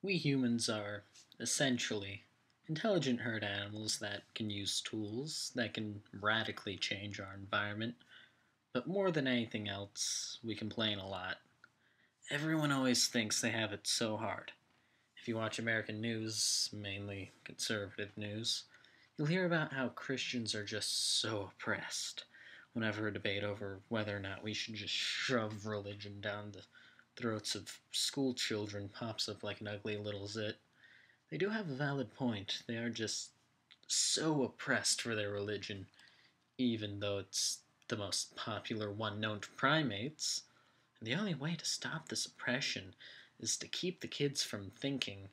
We humans are essentially intelligent herd animals that can use tools that can radically change our environment, but more than anything else, we complain a lot. Everyone always thinks they have it so hard. If you watch American news, mainly conservative news, you'll hear about how Christians are just so oppressed. Whenever a debate over whether or not we should just shove religion down the throats of school children pops up like an ugly little zit, they do have a valid point. They are just so oppressed for their religion, even though it's the most popular one known to primates. And the only way to stop this oppression is to keep the kids from thinking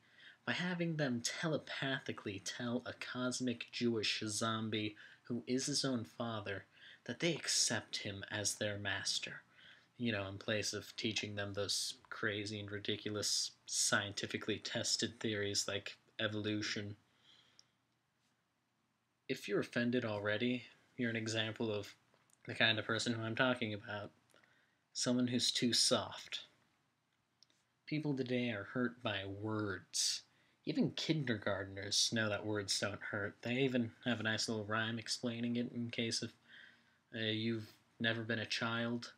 by having them telepathically tell a cosmic Jewish zombie who is his own father that they accept him as their master. In place of teaching them those crazy and ridiculous scientifically tested theories like evolution. If you're offended already, you're an example of the kind of person who I'm talking about. Someone who's too soft. People today are hurt by words. Even kindergartners know that words don't hurt. They even have a nice little rhyme explaining it in case if you've never been a child.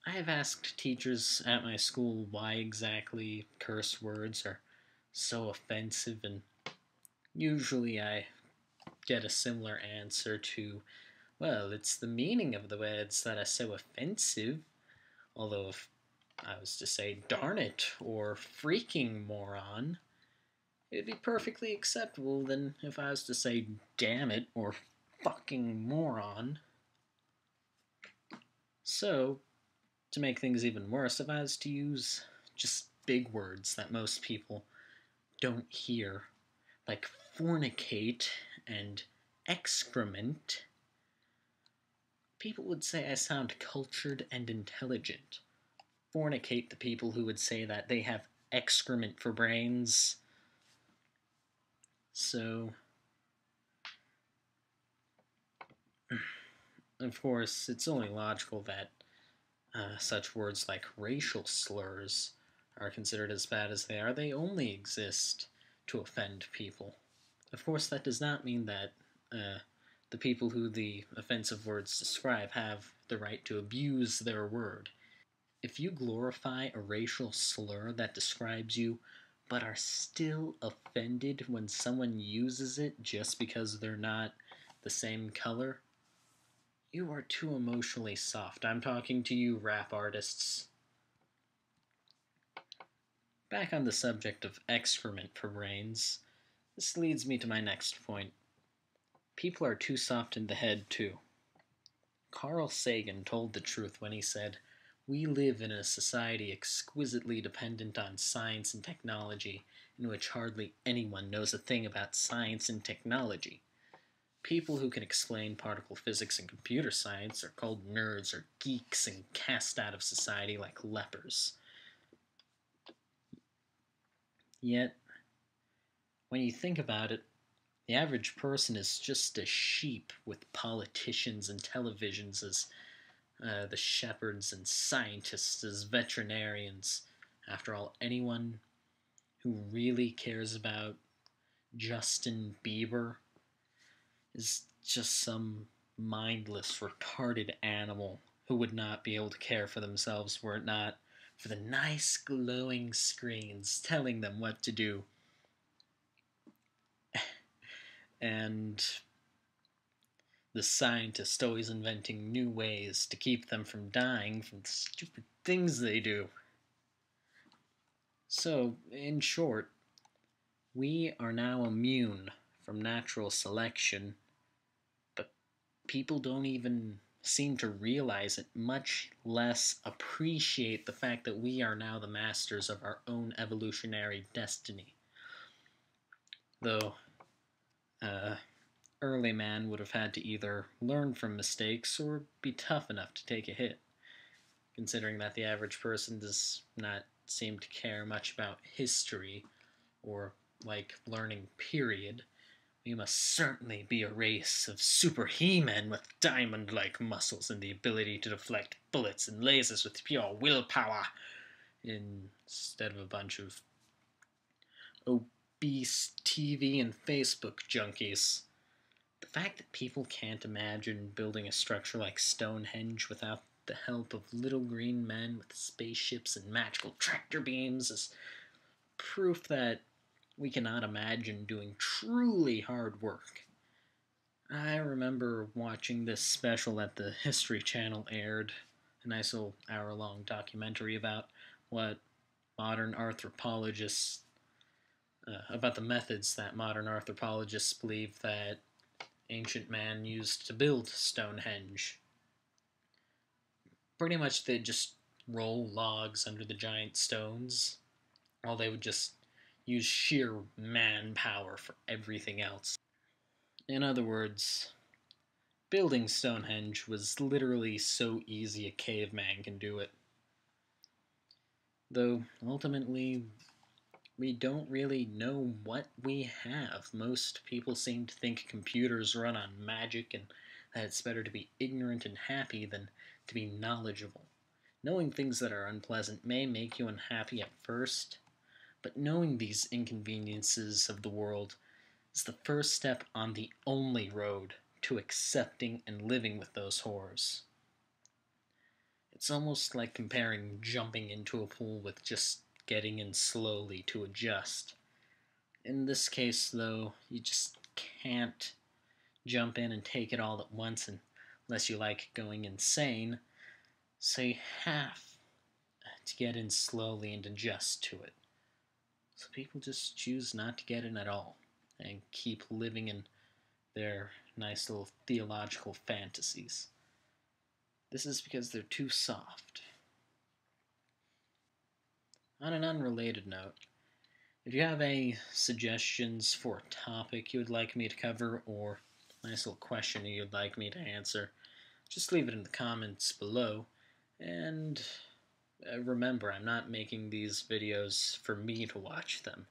I have asked teachers at my school why exactly curse words are so offensive, and usually I get a similar answer to, well, it's the meaning of the words that are so offensive. Although if I was to say darn it or freaking moron, it'd be perfectly acceptable than if I was to say damn it or fucking moron. So, to make things even worse, if I was to use just big words that most people don't hear, like fornicate and excrement, people would say I sound cultured and intelligent. Fornicate the people who would say that they have excrement for brains. So, of course, it's only logical that such words like racial slurs are considered as bad as they are. They only exist to offend people. Of course, that does not mean that the people who the offensive words describe have the right to abuse their word. If you glorify a racial slur that describes you, but are still offended when someone uses it just because they're not the same color, you are too emotionally soft. I'm talking to you, rap artists. Back on the subject of excrement for brains, this leads me to my next point. People are too soft in the head, too. Carl Sagan told the truth when he said, "We live in a society exquisitely dependent on science and technology, in which hardly anyone knows a thing about science and technology. People who can explain particle physics and computer science are called nerds or geeks and cast out of society like lepers." Yet, when you think about it, the average person is just a sheep with politicians and televisions as the shepherds and scientists as veterinarians. After all, anyone who really cares about Justin Bieber is just some mindless, retarded animal who would not be able to care for themselves were it not for the nice glowing screens telling them what to do. And the scientist always inventing new ways to keep them from dying from the stupid things they do. So, in short, we are now immune from natural selection, but people don't even seem to realize it, much less appreciate the fact that we are now the masters of our own evolutionary destiny. Though, uh, early man would have had to either learn from mistakes or be tough enough to take a hit. Considering that the average person does not seem to care much about history or like learning, period, we must certainly be a race of super He-Men with diamond-like muscles and the ability to deflect bullets and lasers with pure willpower, instead of a bunch of obese TV and Facebook junkies. The fact that people can't imagine building a structure like Stonehenge without the help of little green men with spaceships and magical tractor beams is proof that we cannot imagine doing truly hard work. I remember watching this special that the History Channel aired, a nice little hour-long documentary about what modern anthropologists, about the methods that modern anthropologists believe that ancient man used to build Stonehenge. Pretty much they'd just roll logs under the giant stones, while they would just use sheer manpower for everything else. In other words, building Stonehenge was literally so easy a caveman can do it. Though, ultimately, we don't really know what we have. Most people seem to think computers run on magic and that it's better to be ignorant and happy than to be knowledgeable. Knowing things that are unpleasant may make you unhappy at first, but knowing these inconveniences of the world is the first step on the only road to accepting and living with those horrors. It's almost like comparing jumping into a pool with just getting in slowly to adjust. In this case, though, you just can't jump in and take it all at once unless you like going insane, so you have to get in slowly and adjust to it. So people just choose not to get in at all and keep living in their nice little theological fantasies. This is because they're too soft. On an unrelated note, if you have any suggestions for a topic you would like me to cover or a nice little question you'd like me to answer, just leave it in the comments below. And remember, I'm not making these videos for me to watch them.